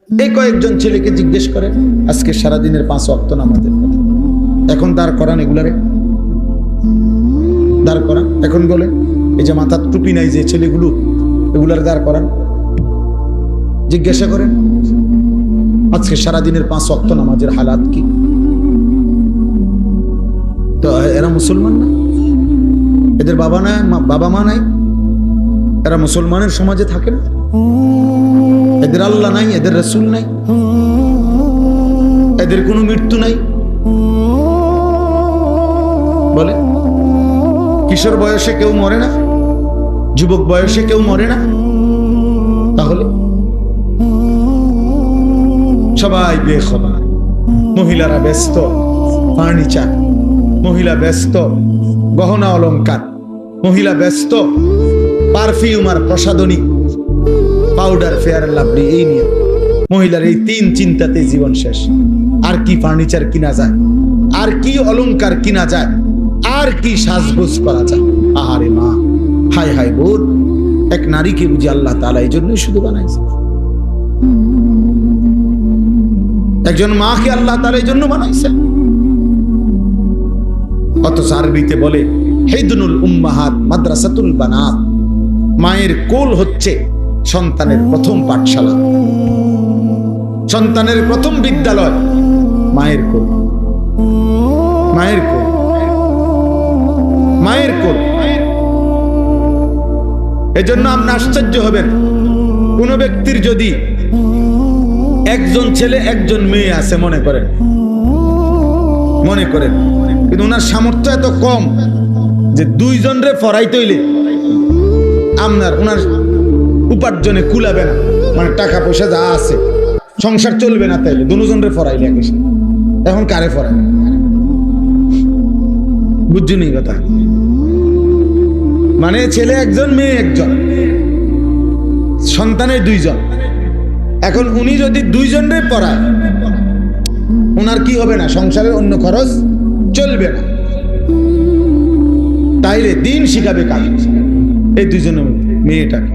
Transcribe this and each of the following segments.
এই কয়েকজন ছেলেকে জিজ্ঞেস করেন আজকে সারাদিনের 5 ওয়াক্ত নামাজের কথা, এখন দাঁড় করান এগুলারে, দাঁড় করান। এখন বলে এই যে মাথার টুপি নাই যে ছেলেগুলো, এগুলার দাঁড় করান, জিজ্ঞাসা করেন আজকে সারাদিনের 5 ওয়াক্ত নামাজের হালাত কি। তো এরা মুসলমান না, এদের বাবা নাই, বাবা মা নাই, এরা মুসলমানের সমাজে থাকে না, এদের আল্লাহ নাই, এদের রাসূল নাই, এদের কোনো মৃত্যু নাই। বলে কিশোর বয়সে কেউ মরে না, যুবক বয়সে কেউ মরে না, তাহলে সবাই বেখবর। মহিলারা ব্যস্ত ফার্নিচার, মহিলা ব্যস্ত গহনা অলংকার, মহিলা ব্যস্ত পারফিউম আর প্রসাধনী, পাউডার, ফেয়ার লাভলি, এই নিয়ে মহিলার এই 3 চিন্তাতে জীবন শেষ। আর কি ফার্নিচার কিনা যায়, আর কি অলংকার কিনা যায়, আর কি সাজগোজ করা যায়। আহারে মা, হায় হায় বোন, এক নারীকে বুঝি আল্লাহ তাআলা এই জন্যই শুধু বানাইছে। একজন মাকে আল্লাহ তাআলা এই জন্য বানাইছে। অথচ আরবিতে বলে হেদনুল উম্মাহাত মাদ্রাসাতুল বানাত, মায়ের কোল হচ্ছে সন্তানের প্রথম পাঠশালা, সন্তানের প্রথম বিদ্যালয় মায়ের কোল, মায়ের কোল, মায়ের কোল। এজন্য আপনি আশ্চর্য হবেন কোন ব্যক্তির যদি একজন ছেলে একজন মেয়ে আছে মনে করেন, কিন্তু ওনার সামর্থ্য এত কম যে 2 জনরে পড়াইতে হইলে আপনার ওনার উপার্জনে কুলাবে না, মানে টাকা পয়সা যা আছে সংসার চলবে না, তাইলে 2 জনরে পড়াইলে এখন কারে পড়ায়? বুঝছেন এই কথা? মানে ছেলে একজন মেয়ে একজন, সন্তানের 2 জন। এখন উনি যদি 2 জনরে পড়ায় ওনার কি হবে না, সংসারের অন্য খরচ চলবে না। তাইলে দিন শিখাবে কাকে? এই 2 জনের মেয়েটাকে,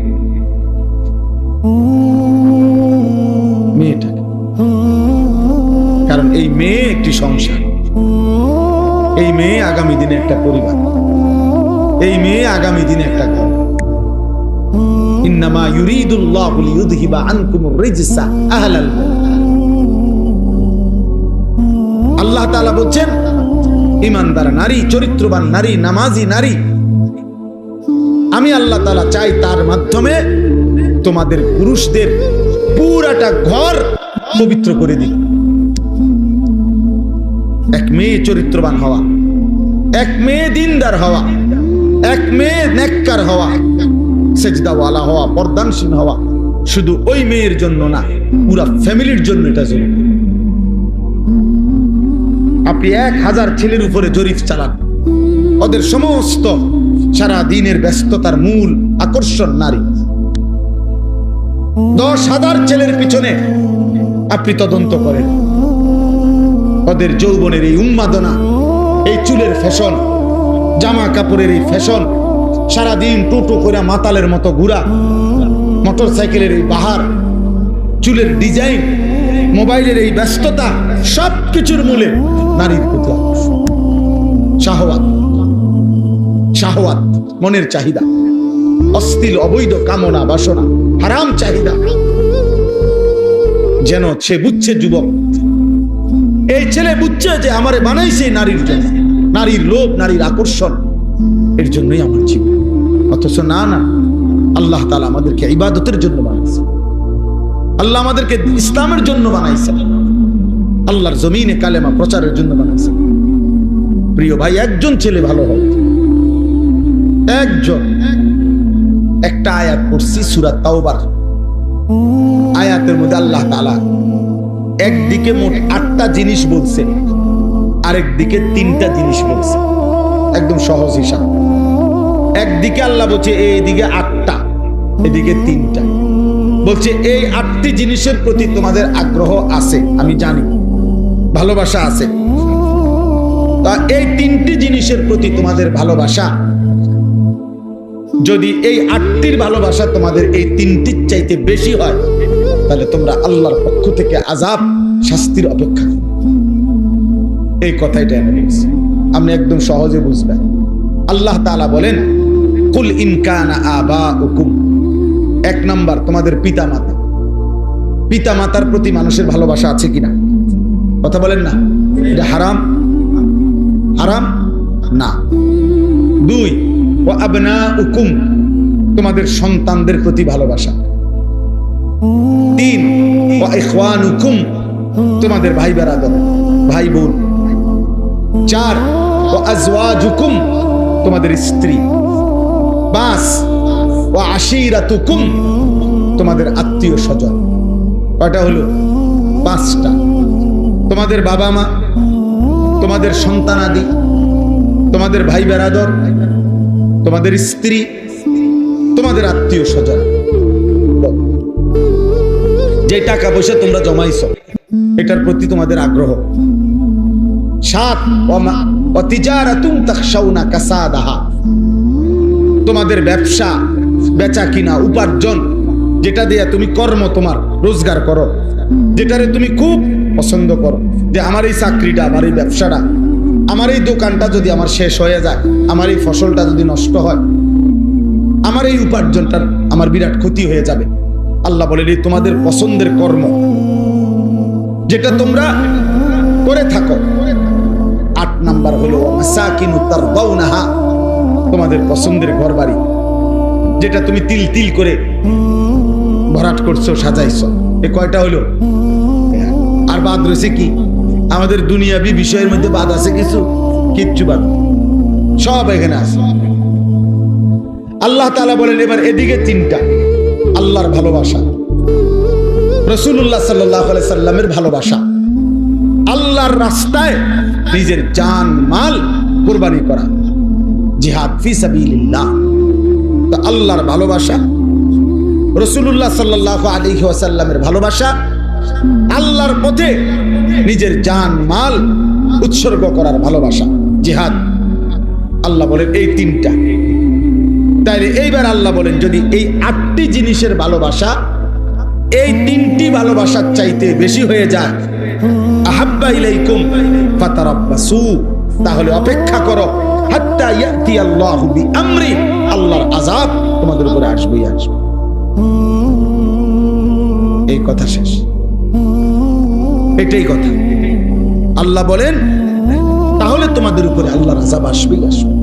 মেয়েটাকে। কারণ এই মেয়ে একটি সংসার, এই মেয়ে আগামী দিনে একটা পরিবার, এই মেয়ে আগামী দিনে একটা ঘর। ইন্নামা ইউরিদুল্লাহু লিইউযহিবা আনকুমুর রিজসা আহলাল বাইত। আল্লাহ তাআলা বলেন ঈমানদার নারী, চরিত্রবান নারী, নামাজি নারী, আমি আল্লাহ তাআলা চাই তার মাধ্যমে তোমাদের পুরুষদের পুরাটা ঘর পবিত্র করে দিই। এক মেয়ে চরিত্রবান হওয়া, এক মেয়ে দিনদার হওয়া, এক মেয়ে নেককার হওয়া, সেজদাওয়ালা হওয়া, পর্দানশীল হওয়া, শুধু ওই মেয়ের জন্য না, পুরা ফ্যামিলির জন্য এটা জরুরি। আপনি 1000 ছেলের উপরে জরিপ চালান, ওদের সমস্ত সারা দিনের ব্যস্ততার মূল আকর্ষণ নারী। 10,000 ছেলের পিছনে আপনি তদন্ত করেন, ওদের যৌবনের এই উন্মাদনা, এই চুলের ফ্যাশন, জামা কাপড়ের এই ফ্যাশন, সারাদিন টোটো করে মাতালের মতো ঘুরা, মোটর সাইকেলের এই বাহার, চুলের ডিজাইন, মোবাইলের এই ব্যস্ততা, সবকিছুর মূলে নারীর প্রতি শাহওয়াত, শাহওয়াত, মনের চাহিদা, অশ্লীল অবৈধ কামনা বাসনা, হারাম চাহিদা। যেন সে বুঝছে, যুবক এই ছেলে বুঝছে যে আমারে বানাইছে নারীর জন্য, নারীর লোভ, নারীর আকর্ষণ, এর জন্যই আমার জীবন। অথচ না, না, আল্লাহ তাআলা আমাদেরকে ইবাদতের জন্য বানাইছে, আল্লাহ আমাদেরকে ইসলামের জন্য বানাইছে, আল্লাহর জমিনে কালেমা প্রচারের জন্য বানাইছে। প্রিয় ভাই, একজন ছেলে ভালো হবে, একজন। একটা আয়াত পড়ছি সূরা তাওবার, আয়াতের মধ্যে আল্লাহ তাআলা একদিকে মোট 8টা জিনিস বলছে, আরেকদিকে 3টা জিনিস বলছে। একদম সহজ হিসাব। একদিকে আল্লাহ বলছে এইদিকে 8টা, এদিকে 3টা। বলছে এই 8টি জিনিসের প্রতি তোমাদের আগ্রহ আছে, আমি জানি, ভালোবাসা আছে। তা এই 3টি জিনিসের প্রতি তোমাদের ভালোবাসা, যদি এই 8টির ভালোবাসা তোমাদের এই 3টির চাইতে বেশি হয়, তাহলে তোমরা আল্লাহর পক্ষ থেকে আযাব শাস্তির অপেক্ষা করো। এই কথাইটা এনে বলছি, আপনি একদম সহজে বুঝবেন। আল্লাহ তাআলা বলেন কুল ইন কানা আবাউকুম, এক নাম্বার তোমাদের পিতামাতা, পিতামাতার প্রতি মানুষের ভালোবাসা আছে কিনা? কথা বলেন না, এটা হারাম? হারাম না। দুই, ওয়া আবনাউকুম, তোমাদের সন্তানদের প্রতি ভালোবাসা। তিন, ওয়া ইখওয়ানুকুম, তোমাদের ভাই বেরাদর, ভাই বোন। চার, ওয়া আজওয়াজুকুম, তোমাদের স্ত্রী। পাঁচ, ওয়া আশিরাতুকুম, তোমাদের আত্মীয় স্বজন। কয়টা হলো? পাঁচটা। তোমাদের বাবা মা, তোমাদের সন্তানাদি, তোমাদের ভাই বেরাদর, তোমাদের স্ত্রী, তোমাদের আত্মীয় স্বজন। যে টাকা পয়সা তোমরা জমাইছো এটার প্রতি তোমাদের আগ্রহ। সাত, ওয়া তিজারাতুন তাখশাউনা কাসাদাহা, তোমাদের ব্যবসা, বেচা কিনা, উপার্জন, যেটা দিয়ে তুমি কর্ম তোমার রোজগার করো, যেটারে তুমি খুব পছন্দ করো, যে আমার এই চাকরিটা, আমার এই ব্যবসাটা, আমার এই দোকানটা যদি আমার শেষ হয়ে যায়, আমার এই ফসলটা যদি নষ্ট হয়, আমার এই উপার্জনটার আমার বিরাট ক্ষতি হয়ে যাবে। আল্লাহ বলেন এই তোমাদের পছন্দের কর্ম, যেটা তোমরা করে থাকো। আট নাম্বার হলো মাসাকিনু তারদাউনাহা, তোমাদের পছন্দের ঘর বাড়ি, যেটা তুমি তিল তিল করে ভরাট করছো, সাজাইছো। এ কয়টা হলো? আর বাদ রয়েছে কি? আমাদের দুনিয়াবি বিষয়ের মধ্যে বাদ আছে কিছু? কিচ্ছু বাদ, সব এখানে আছে। আল্লাহ তাআলা বলেন এবার এদিকে তিনটা, আল্লাহর ভালোবাসা, রাসূলুল্লাহ সাল্লাল্লাহু আলাইহি সাল্লামের ভালোবাসা, আল্লাহর রাস্তায় নিজের জান মাল কুরবানি করা, জিহাদ ফি সাবিলিল্লাহ। তো আল্লাহর ভালোবাসা, রাসূলুল্লাহ সাল্লাল্লাহু আলাইহি ওয়াসাল্লামের ভালোবাসা, আল্লাহর পথে নিজের জান মাল উৎসর্গ করার ভালোবাসা, জিহাদ। আল্লাহ বলেন এই তিনটা। তাইলে এইবার আল্লাহ বলেন যদি এই আটটি জিনিসের ভালোবাসা এই তিনটি ভালোবাসার চাইতে বেশি হয়ে যায়, আহাব্বা ইলাইকুম ফাতারাব্বাসু, তাহলে অপেক্ষা করো, হাত্তা ইয়াতি আল্লাহু বিআমরি, আল্লাহর আযাব তোমাদের উপরে আসবেই আসবে। এই কথা শেষ, এটাই কথা। আল্লাহ বলেন তাহলে তোমাদের উপরে আল্লাহর আযাব আসবেই আসবে,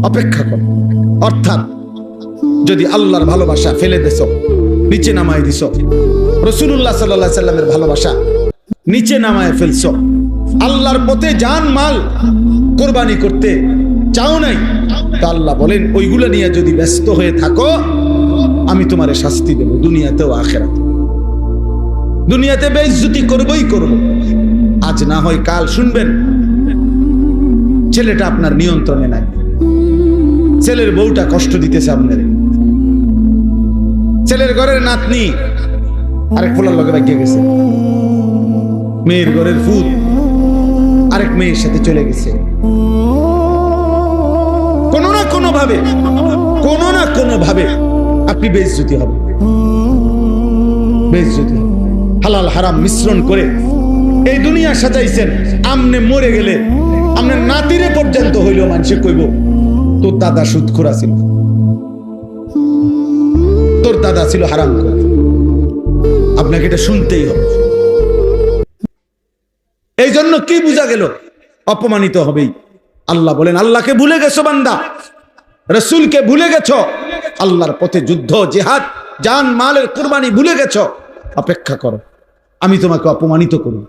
অপেক্ষা করো। অর্থাৎ যদি আল্লাহর ভালোবাসা ফেলে দেছো, নিচে নামায় দিছো, রাসূলুল্লাহ সাল্লাল্লাহু আলাইহি সাল্লামের ভালোবাসা নিচে নামায় ফেলছো, আল্লাহর পথে জান মাল কুরবানি করতে চাও নাই, তা আল্লাহ বলেন ওইগুলো নিয়ে যদি ব্যস্ত হয়ে থাকো, আমি তোমারে শাস্তি দেব দুনিয়াতেও আখিরাতে। দুনিয়াতে বেইজ্জতি করবই করব, আজ না হয় কাল শুনবেন ছেলেটা আপনার নিয়ন্ত্রণে নাই, ছেলের বউটা কষ্ট দিতেছে আপনার, ছেলের ঘরের নাতনি আরেক ফুলার লগে ভাগিয়ে গেছে, মেয়ের ঘরের ফুত আরেক মেয়ের সাথে চলে গেছে। কোনো না কোনো ভাবে আপনি বেইজ্জতি হবে, বেইজ্জতি হবে। হালাল হারাম মিশ্রণ করে এই দুনিয়া সাজাইছেন, আমনে মরে গেলে আপনার নাতিরে পর্যন্ত হইলেও মানুষে কইব তোর দাদা সুদখোর ছিল, তোর দাদা ছিল হারামখোর। আপনাকে এটা শুনতেই হবে। এই জন্য কি বোঝা গেল? অপমানিত হবেই। আল্লাহ বলেন আল্লাহকে ভুলে গেছো বান্দা, রাসূলকে ভুলে গেছো, আল্লাহর পথে যুদ্ধ, জিহাদ, জান মালের কুরবানি ভুলে গেছো, অপেক্ষা করো, আমি তোমাকে অপমানিত করব।